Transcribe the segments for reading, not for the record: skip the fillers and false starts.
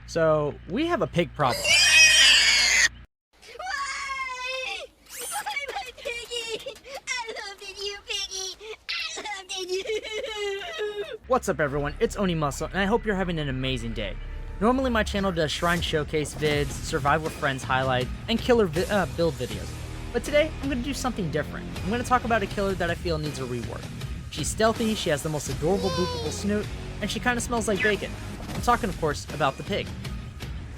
So, we have a pig problem. Why? Why my piggy? I loved it, you piggy. I loved it, you. What's up everyone, it's Onimuscle, and I hope you're having an amazing day. Normally my channel does shrine showcase vids, survive with friends highlight, and killer build videos. But today, I'm going to do something different. I'm going to talk about a killer that I feel needs a rework. She's stealthy, she has the most adorable boopable snoot, and she kind of smells like bacon. I'm talking of course about the pig.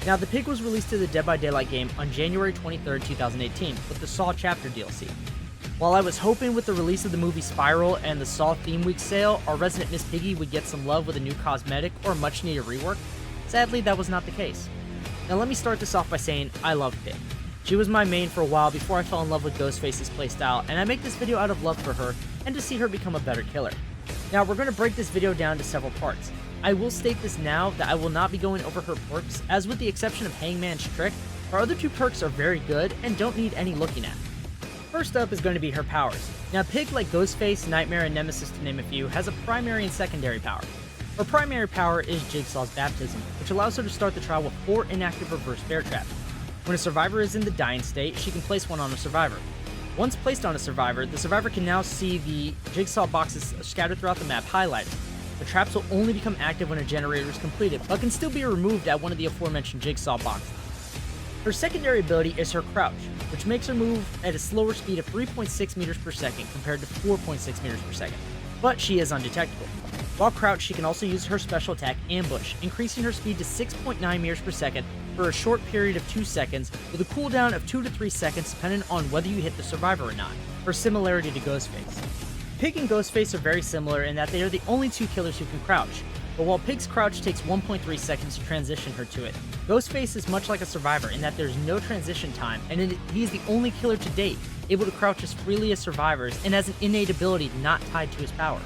Now the pig was released to the Dead by Daylight game on January 23rd, 2018 with the Saw Chapter DLC. While I was hoping with the release of the movie Spiral and the Saw Theme Week sale, our resident Miss Piggy would get some love with a new cosmetic or a much needed rework, sadly that was not the case. Now let me start this off by saying I love Pig. She was my main for a while before I fell in love with Ghostface's playstyle, and I make this video out of love for her and to see her become a better killer. Now we're going to break this video down to several parts. I will state this now that I will not be going over her perks, as with the exception of Hangman's Trick, her other two perks are very good and don't need any looking at. First up is going to be her powers. Now Pig, like Ghostface, Nightmare, and Nemesis to name a few, has a primary and secondary power. Her primary power is Jigsaw's Baptism, which allows her to start the trial with 4 inactive reverse bear traps. When a survivor is in the dying state, she can place one on a survivor. Once placed on a survivor, the survivor can now see the jigsaw boxes scattered throughout the map highlighted. The traps will only become active when a generator is completed, but can still be removed at one of the aforementioned jigsaw boxes. Her secondary ability is her crouch, which makes her move at a slower speed of 3.6 meters per second compared to 4.6 meters per second, but she is undetectable. While crouched, she can also use her special attack Ambush, increasing her speed to 6.9 meters per second for a short period of 2 seconds, with a cooldown of 2 to 3 seconds depending on whether you hit the survivor or not, her similarity to Ghostface. Pig and Ghostface are very similar in that they are the only two killers who can crouch, but while Pig's crouch takes 1.3 seconds to transition her to it, Ghostface is much like a survivor in that there's no transition time, and he is the only killer to date able to crouch as freely as survivors and has an innate ability not tied to his power.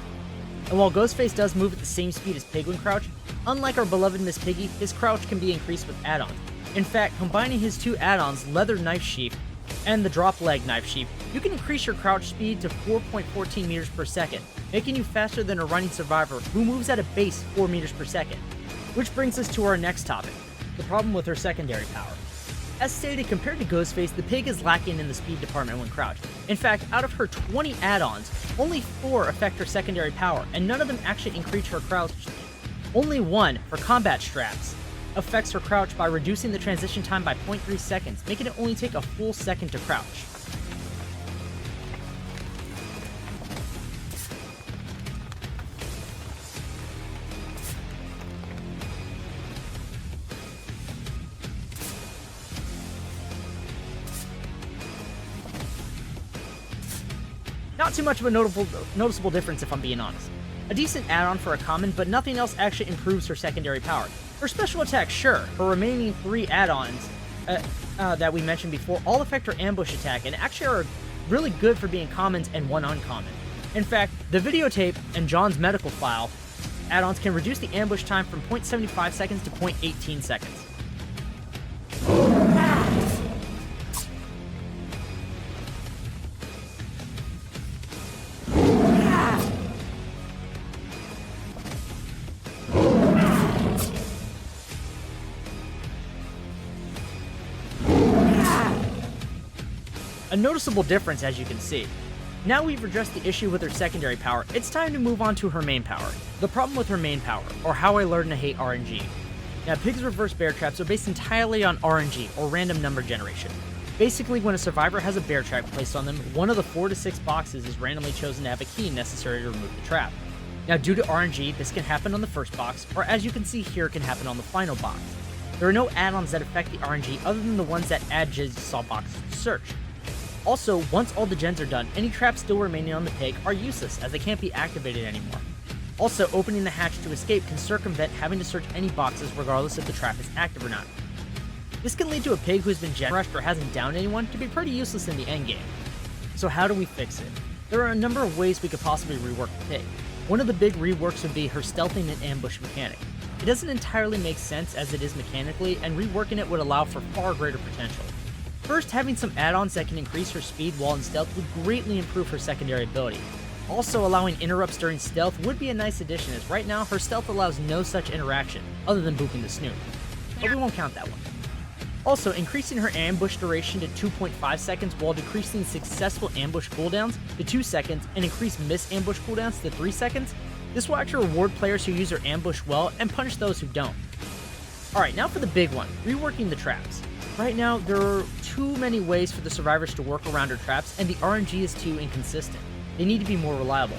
And while Ghostface does move at the same speed as Pig when crouched, unlike our beloved Miss Piggy, his crouch can be increased with add-ons. In fact, combining his two add-ons, Leather Knife Sheath and the Drop Leg Knife Sheath, you can increase your crouch speed to 4.14 meters per second, making you faster than a running survivor who moves at a base 4 meters per second. Which brings us to our next topic, the problem with her secondary power. As stated, compared to Ghostface, the pig is lacking in the speed department when crouched. In fact, out of her 20 add-ons, only 4 affect her secondary power, and none of them actually increase her crouch speed. Only one, for combat straps, affects her crouch by reducing the transition time by 0.3 seconds, making it only take a full second to crouch. Not too much of a noticeable difference if I'm being honest. A decent add-on for a common, but nothing else actually improves her secondary power. Her special attack, sure. Her remaining 3 add-ons that we mentioned before all affect her ambush attack and actually are really good for being commons and one uncommon. In fact, the videotape and John's medical file add-ons can reduce the ambush time from 0.75 seconds to 0.18 seconds. A noticeable difference, as you can see. Now we've addressed the issue with her secondary power, it's time to move on to her main power. The problem with her main power, or how I learned to hate RNG. Now Pig's reverse bear traps are based entirely on RNG, or random number generation. Basically, when a survivor has a bear trap placed on them, one of the 4 to 6 boxes is randomly chosen to have a key necessary to remove the trap. Now due to RNG, this can happen on the first box, or as you can see here, can happen on the final box. There are no add-ons that affect the RNG other than the ones that add jigsaw boxes to search. Also, once all the gens are done, any traps still remaining on the pig are useless as they can't be activated anymore. Also, opening the hatch to escape can circumvent having to search any boxes regardless if the trap is active or not. This can lead to a pig who's been gen rushed or hasn't downed anyone to be pretty useless in the endgame. So how do we fix it? There are a number of ways we could possibly rework the pig. One of the big reworks would be her stealthing and ambush mechanic. It doesn't entirely make sense as it is mechanically, and reworking it would allow for far greater potential. First, having some add-ons that can increase her speed while in stealth would greatly improve her secondary ability. Also, allowing interrupts during stealth would be a nice addition, as right now her stealth allows no such interaction, other than booping the snoot. but we won't count that one. Also, increasing her ambush duration to 2.5 seconds while decreasing successful ambush cooldowns to 2 seconds and increase miss ambush cooldowns to 3 seconds, this will actually reward players who use her ambush well and punish those who don't. Alright, now for the big one, reworking the traps. Right now, there are too many ways for the survivors to work around her traps, and the RNG is too inconsistent. They need to be more reliable.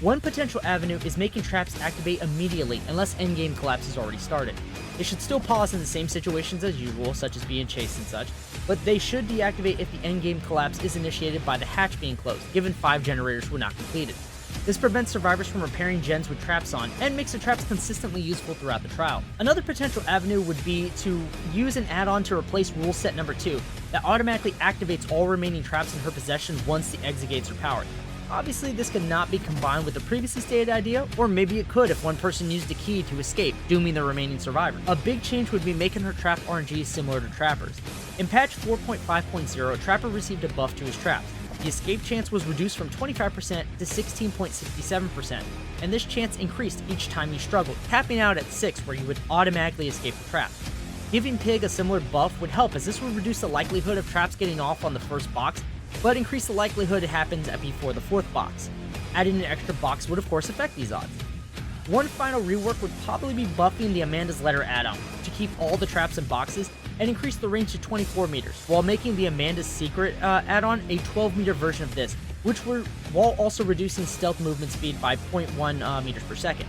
One potential avenue is making traps activate immediately unless endgame collapse has already started. They should still pause in the same situations as usual, such as being chased and such, but they should deactivate if the endgame collapse is initiated by the hatch being closed, given 5 generators were not completed. This prevents survivors from repairing gens with traps on, and makes the traps consistently useful throughout the trial. Another potential avenue would be to use an add-on to replace rule set number 2 that automatically activates all remaining traps in her possession once the exit gates are powered. Obviously, this could not be combined with the previously stated idea, or maybe it could if one person used a key to escape, dooming the remaining survivor. A big change would be making her trap RNG similar to Trapper's. In patch 4.5.0, Trapper received a buff to his traps. The escape chance was reduced from 25% to 16.67%, and this chance increased each time you struggled, capping out at 6 where you would automatically escape the trap. Giving Pig a similar buff would help, as this would reduce the likelihood of traps getting off on the first box, but increase the likelihood it happens before the 4th box. Adding an extra box would of course affect these odds. One final rework would probably be buffing the Amanda's Letter add-on to keep all the traps in boxes and increase the range to 24 meters, while making the Amanda's Secret add-on a 12-meter version of this, while also reducing stealth movement speed by 0.1 meters per second.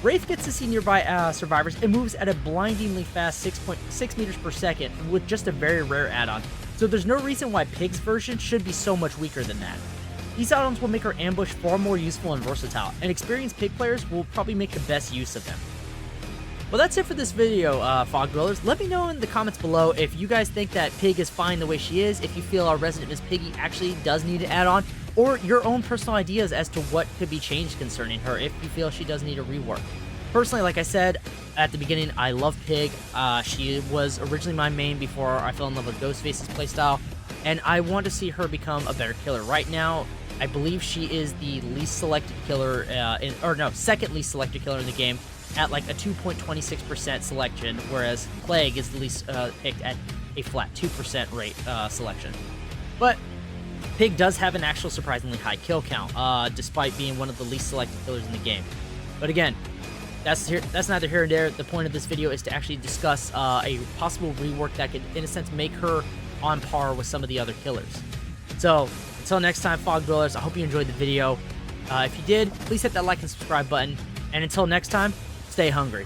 Wraith gets to see nearby survivors and moves at a blindingly fast 6.6 meters per second with just a very rare add-on, so there's no reason why Pig's version should be so much weaker than that. These add-ons will make her ambush far more useful and versatile, and experienced Pig players will probably make the best use of them. Well, that's it for this video, Fog Dwellers. Let me know in the comments below if you guys think that Pig is fine the way she is, if you feel our resident Miss Piggy actually does need an add-on, or your own personal ideas as to what could be changed concerning her if you feel she does need a rework. Personally, like I said at the beginning, I love Pig. She was originally my main before I fell in love with Ghostface's playstyle, and I want to see her become a better killer. Right now, I believe she is the least selected killer, second least selected killer in the game at like a 2.26% selection, whereas Plague is the least picked at a flat 2% rate selection. But Pig does have an actual surprisingly high kill count, despite being one of the least selected killers in the game. But again, that's neither here nor there. The point of this video is to actually discuss a possible rework that could, in a sense, make her on par with some of the other killers. So, until next time, Fog Dwellers, I hope you enjoyed the video. If you did, please hit that like and subscribe button. And until next time, stay hungry.